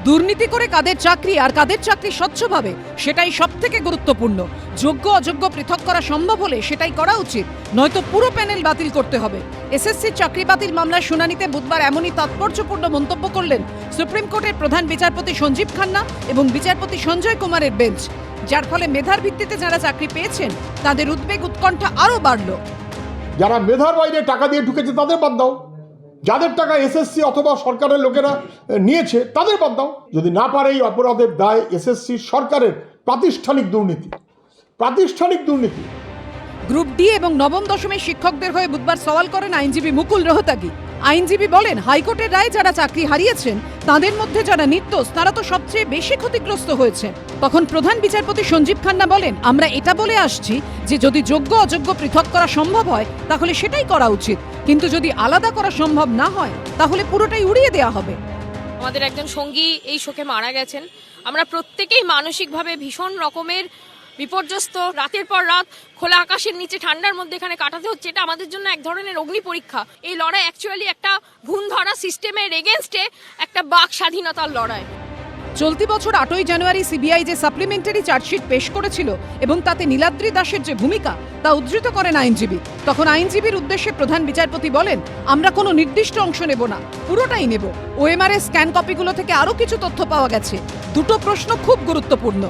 দুর্নীতি করে কাদের চাকরি আর কাদের চাকরি স্বচ্ছভাবে সেটাই সবথেকে গুরুত্বপূর্ণ। যোগ্য অযোগ্য পৃথক করা সম্ভব হলে সেটাই করা উচিত, নয়তো পুরো প্যানেল বাতিল করতে হবে। এসএসসির চাকরি বাতিল মামলার শুনানিতে বুধবার এমনই তাৎপর্যপূর্ণ মন্তব্য করলেন সুপ্রিম কোর্টের প্রধান বিচারপতি সঞ্জীব খান্না এবং বিচারপতি সঞ্জয় কুমারের বেঞ্চ, যার ফলে মেধার ভিত্তিতে যারা চাকরি পেয়েছেন তাদের উদ্বেগ উৎকণ্ঠা আরও বাড়ল। যারা মেধার বাইরে টাকা দিয়ে ঢুকেছে তাদের বাদ দাও, যাদের টাকা এসএসসি অথবা সরকারের লোকেরা নিয়েছে তাদের বাদ দাও। যদি না পারে এই অপরাধের দায় এসএসসি সরকারের প্রাতিষ্ঠানিক দুর্নীতি। গ্রুপ ডি এবং নবম দশমের শিক্ষকদের হয়ে বুধবার সওয়াল করেন আইনজীবী মুকুল রোহতাগি। আইনজীবী বলেন, হাইকোর্টের রায়ে যারা চাকরি হারিয়েছেন তাদের মধ্যে যারা নির্দোষ তারা তো সবচেয়ে বেশি ক্ষতিগ্রস্ত হয়েছেন। তখন প্রধান বিচারপতি সঞ্জীব খান্না বলেন, আমরা এটা বলে আসছি যে যদি যোগ্য অযোগ্য পৃথক করা সম্ভব হয় তাহলে সেটাই করা উচিত, কিন্তু যদি আলাদা করা সম্ভব না হয় তাহলে পুরোটাই উড়িয়ে দেওয়া হবে। আমাদের একজন সঙ্গী এই শোকে মারা গেছেন। আমরা প্রত্যেকেই মানসিকভাবে ভীষণ রকমের বিপর্যস্ত। রাতের পর রাত খোলা আকাশের নিচে ঠান্ডার মধ্যে এখানে কাটাতে হচ্ছে। এটা আমাদের জন্য এক ধরনের অগ্নি পরীক্ষা। এই লড়াই অ্যাকচুয়ালি একটা ভুল ধরা সিস্টেমের এগেনস্টে একটা বাক স্বাধীনতার লড়াই। চলতি বছর 8ই জানুয়ারি সিবিআই যে সাপ্লিমেন্টারি চার্জশিট পেশ করেছিল এবং তাতে নীলাদ্রি দাসের যে ভূমিকা তা উদ্ধৃত করেন আইনজীবী। তখন আইনজীবীর উদ্দেশ্যে প্রধান বিচারপতি বলেন, আমরা কোনো নির্দিষ্ট অংশ নেব না, পুরোটাই নেব। ওএমআর এর স্ক্যান কপিগুলো থেকে আরও কিছু তথ্য পাওয়া গেছে। দুটো প্রশ্ন খুব গুরুত্বপূর্ণ,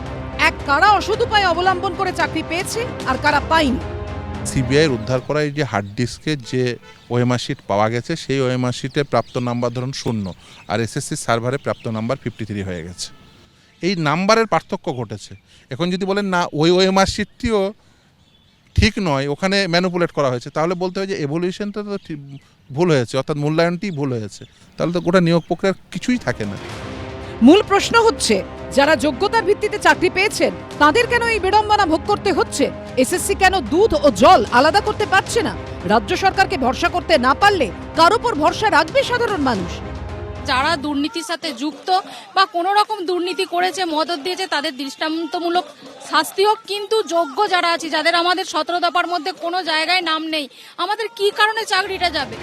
এক, কারা অসৎ উপায় অবলম্বন করে চাকরি পেয়েছে আর কারা পায়নি। সিবিআইয়ের উদ্ধার করা এই যে হার্ড ডিস্কের যে ওএমআর শিট পাওয়া গেছে, সেই ওএমআর শিটে প্রাপ্ত নাম্বার ধরুন 0 আর এসএসসি সার্ভারে প্রাপ্ত নাম্বার 53 হয়ে গেছে। এই নাম্বারের পার্থক্য ঘটেছে। এখন যদি বলেন না ওই ওএমআর শিটটিও ঠিক নয়, ওখানে ম্যানিপুলেট করা হয়েছে, তাহলে বলতে হয় যে এভলিউশনটা তো ভুল হয়েছে, অর্থাৎ মূল্যায়নটি ভুল হয়েছে, তাহলে তো গোটা নিয়োগ প্রক্রিয়ার কিছুই থাকে না। মূল প্রশ্ন হচ্ছে, যারা যোগ্যতার ভিত্তিতে চাকরি পেয়েছেন তাদের কেন এই বিড়ম্বনা ভোগ করতে হচ্ছে? এসএসসি কেন দুধ ও জল আলাদা করতে পারছে না? রাজ্য সরকারকে ভরসা করতে না পারলে কার উপর ভরসা রাখবে সাধারণ মানুষ? যারা দুর্নীতির সাথে যুক্ত বা কোনো রকম দুর্নীতি করেছে, মদত দিয়েছে, তাদের দৃষ্টান্তমূলক শাস্তি হোক। কিন্তু যোগ্য যারা আছে, যাদের আমাদের 17 দফার মধ্যে কোনো জায়গায় নাম নেই, আমাদের কি কারণে চাকরিটা যাবে?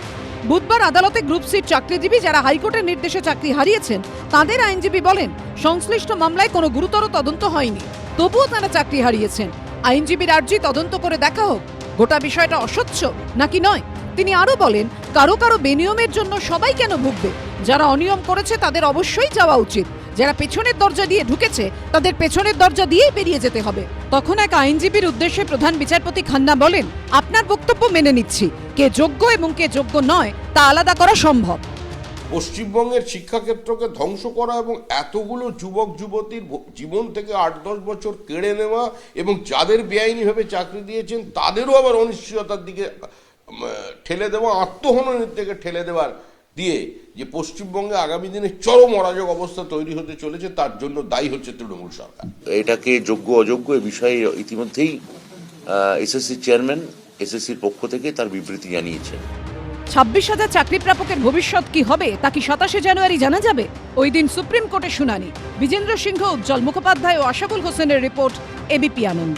বুধবার আদালতে গ্রুপ সির চাকরিজীবী যারা হাইকোর্টের নির্দেশে চাকরি হারিয়েছেন তাদের আইনজীবী বলেন, সংশ্লিষ্ট মামলায় কোনো গুরুতর তদন্ত হয়নি, তবুও তারা চাকরি হারিয়েছেন। আইনজীবীর আর্জি তদন্ত করে দেখা হোক গোটা বিষয়টা অস্বচ্ছ নাকি নয়। তিনি আরো বলেন, কারো কারো বেনিয়মের জন্য সবাই কেন ভুগবে? যারা অনিয়ম করেছে তাদের অবশ্যই যাওয়া উচিত, যারা পেছনের দরজা দিয়ে ঢুকেছে তাদের পেছনের দরজা দিয়েই বেরিয়ে যেতে হবে। তখন এক আইনজীবীর উদ্দেশ্যে প্রধান বিচারপতি খান্না বলেন, আপনার বক্তব্য মেনে নিচ্ছি, কে যোগ্য এবং কে যোগ্য নয় তা আলাদা করা সম্ভব। পশ্চিমবঙ্গের শিক্ষাক্ষেত্রকে ধ্বংস করা এবং এতগুলো যুবক যুবতীর জীবন থেকে 8-10 বছর কেড়ে নেওয়া এবং যাদের বেআইনিভাবে চাকরি দিয়েছেন তাদেরও আবার অনিশ্চয়তার দিকে ঠেলে দেওয়া, আত্মহননের দিকে ঠেলে দেওয়ার দিয়ে যে পশ্চিমবঙ্গে আগামী দিনে চরম অরাজক অবস্থা তৈরি হতে চলেছে, তার জন্য দায়ী হচ্ছে তৃণমূল সরকার। এটাকে যোগ্য অযোগ্য এ বিষয়ে ইতিমধ্যেই এসএসসি চেয়ারম্যান এসএসসির পক্ষ থেকে তার বিবৃতি জানিয়েছেন। 26,000 চাকরি প্রাপকের ভবিষ্যৎ কি হবে তা কি 27 জানুয়ারি জানা যাবে? ওই দিন সুপ্রিম কোর্টে শুনানি। বিজেন্দ্র সিংহ, উজ্জ্বল মুখোপাধ্যায় ও আশাবুল হোসেনের রিপোর্ট, এবিপি আনন্দ।